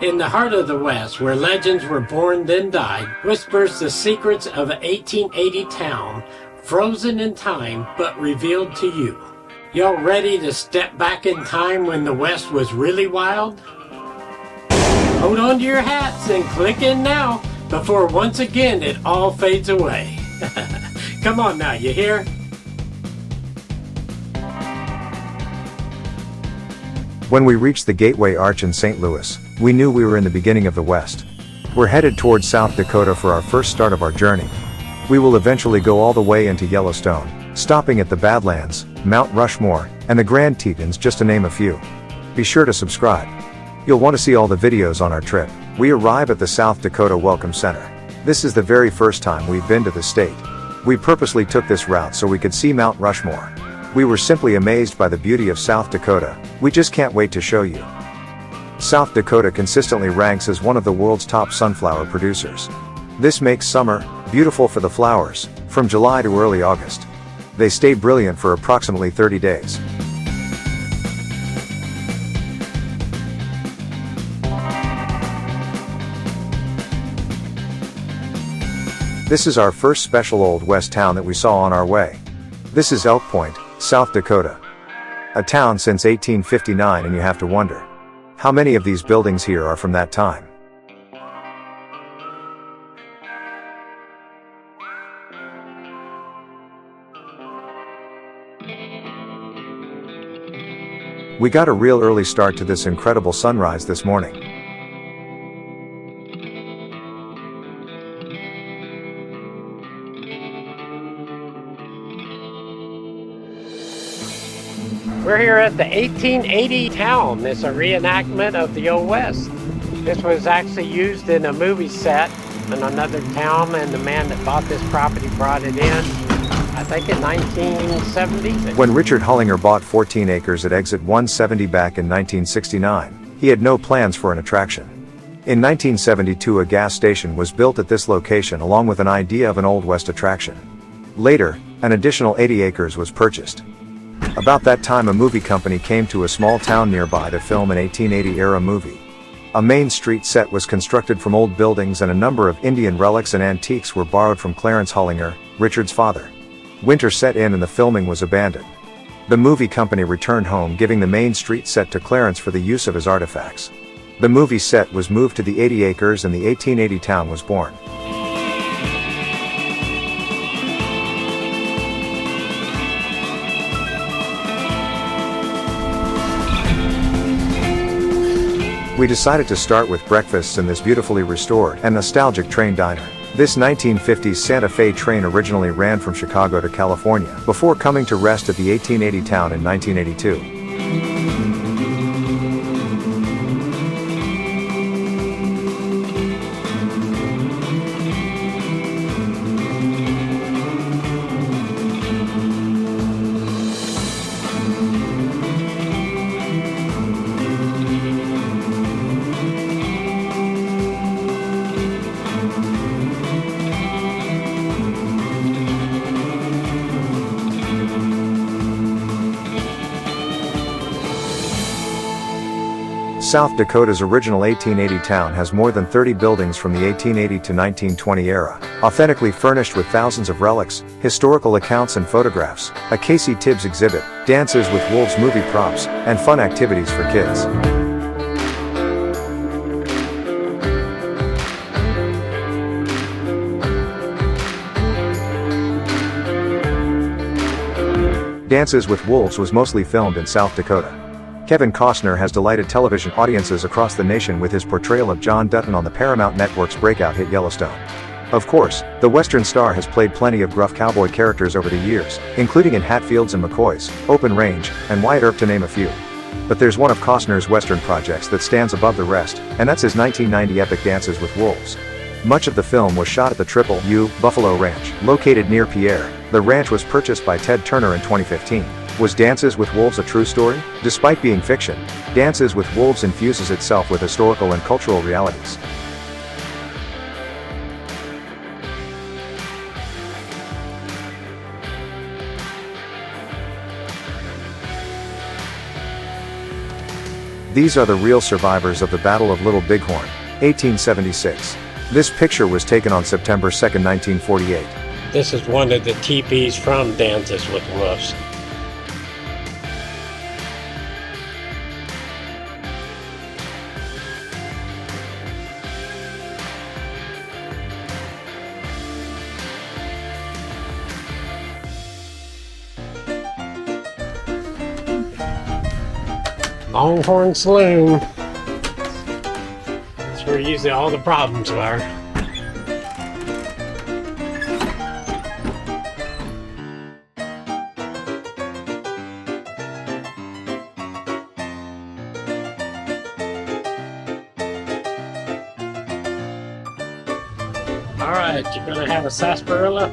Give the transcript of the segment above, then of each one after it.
In the heart of the West, where legends were born then died, whispers the secrets of an 1880 town, frozen in time but revealed to you. Y'all ready to step back in time when the West was really wild? Hold on to your hats and click in now before once again it all fades away. Come on now, you hear? When we reached the Gateway Arch in St. Louis, we knew we were in the beginning of the West. We're headed towards South Dakota for our first start of our journey. We will eventually go all the way into Yellowstone, stopping at the Badlands, Mount Rushmore, and the Grand Tetons, just to name a few. Be sure to subscribe. You'll want to see all the videos on our trip. We arrive at the South Dakota Welcome Center. This is the very first time we've been to the state. We purposely took this route so we could see Mount Rushmore. We were simply amazed by the beauty of South Dakota. We just can't wait to show you. South Dakota consistently ranks as one of the world's top sunflower producers. This makes summer beautiful for the flowers, from July to early August. They stay brilliant for approximately 30 days. This is our first special Old West town that we saw on our way. This is Elk Point, South Dakota. A town since 1859, and you have to wonder, how many of these buildings here are from that time? We got a real early start to this incredible sunrise this morning. We're here at the 1880 town. It's a reenactment of the Old West. This was actually used in a movie set in another town, and the man that bought this property brought it in, I think in 1970. When Richard Hullinger bought 14 acres at exit 170 back in 1969, he had no plans for an attraction. In 1972, a gas station was built at this location along with an idea of an Old West attraction. Later, an additional 80 acres was purchased. About that time, a movie company came to a small town nearby to film an 1880-era movie. A main street set was constructed from old buildings, and a number of Indian relics and antiques were borrowed from Clarence Hullinger, Richard's father. Winter set in and the filming was abandoned. The movie company returned home, giving the main street set to Clarence for the use of his artifacts. The movie set was moved to the 80 acres and the 1880 town was born. We decided to start with breakfasts in this beautifully restored and nostalgic train diner. This 1950s Santa Fe train originally ran from Chicago to California, before coming to rest at the 1880 town in 1982. South Dakota's original 1880 town has more than 30 buildings from the 1880 to 1920 era, authentically furnished with thousands of relics, historical accounts and photographs, a Casey Tibbs exhibit, dances with wolves movie props, and fun activities for kids. Dances with Wolves was mostly filmed in South Dakota. Kevin Costner has delighted television audiences across the nation with his portrayal of John Dutton on the Paramount Network's breakout hit Yellowstone. Of course, the Western star has played plenty of gruff cowboy characters over the years, including in Hatfields and McCoys, Open Range, and Wyatt Earp, to name a few. But there's one of Costner's Western projects that stands above the rest, and that's his 1990 epic Dances with Wolves. Much of the film was shot at the Triple U Buffalo Ranch, located near Pierre. The ranch was purchased by Ted Turner in 2015. Was Dances with Wolves a true story? Despite being fiction, Dances with Wolves infuses itself with historical and cultural realities. These are the real survivors of the Battle of Little Bighorn, 1876. This picture was taken on September 2nd, 1948. This is one of the teepees from Dances with Wolves. Long Horn Saloon. That's where usually all the problems are. All right, you're gonna have a sarsaparilla?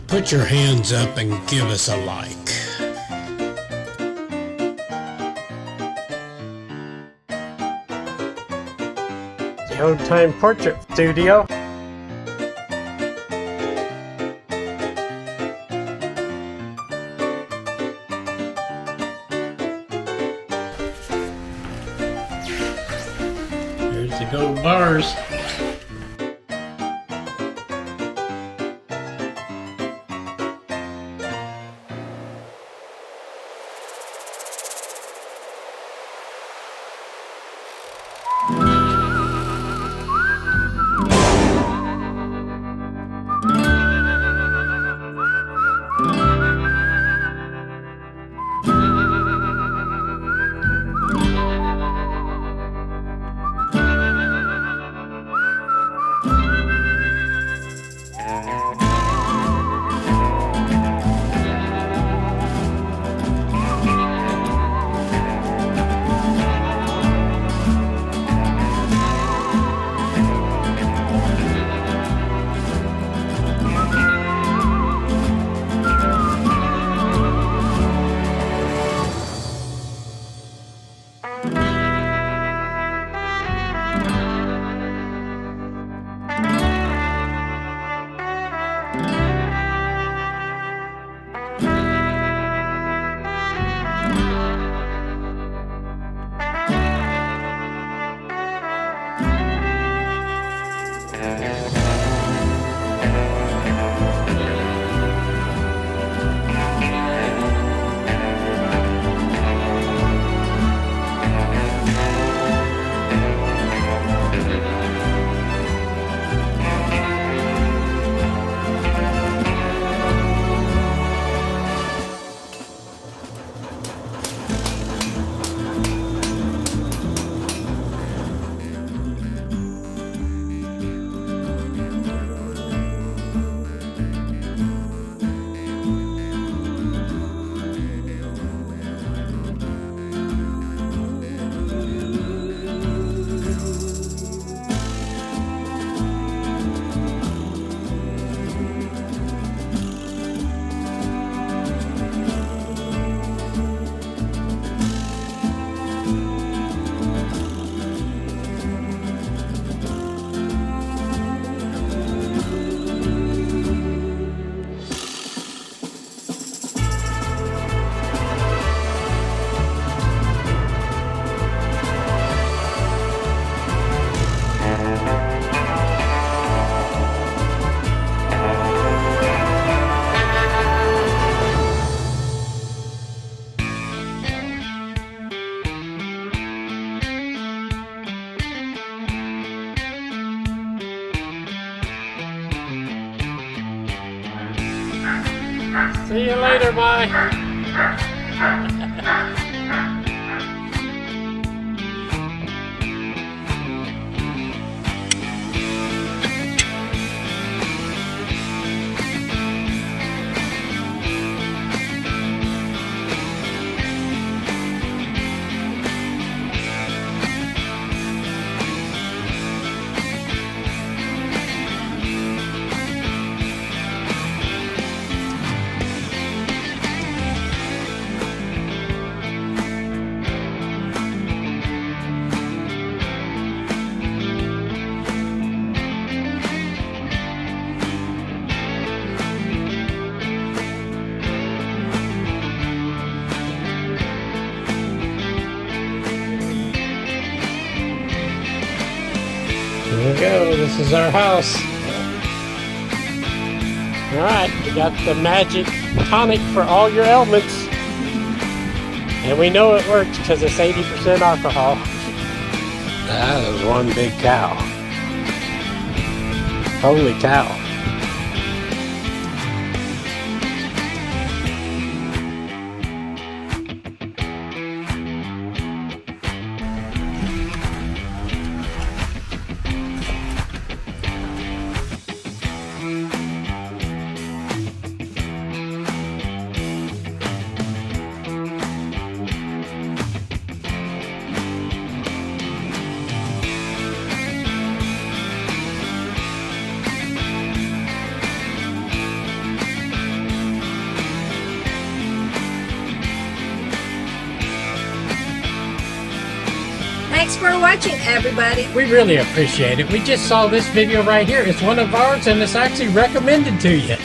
Put your hands up and give us a like. The Old Time Portrait Studio. There's the gold bars. See you later, bye. Here we go, this is our house. Alright, we got the magic tonic for all your ailments. And we know it works because it's 80% alcohol. That is one big cow. Holy cow. Thanks for watching, everybody. We really appreciate it. We just saw this video right here. It's one of ours and it's actually recommended to you.